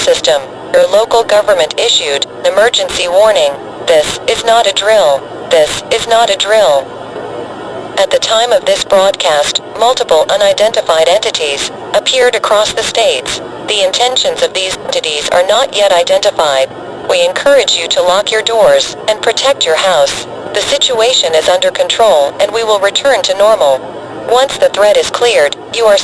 system. Your local government issued an emergency warning. This is not a drill. This is not a drill. At the time of this broadcast, multiple unidentified entities appeared across the states. The intentions of these entities are not yet identified. We encourage you to lock your doors and protect your house. The situation is under control and we will return to normal. Once the threat is cleared, you are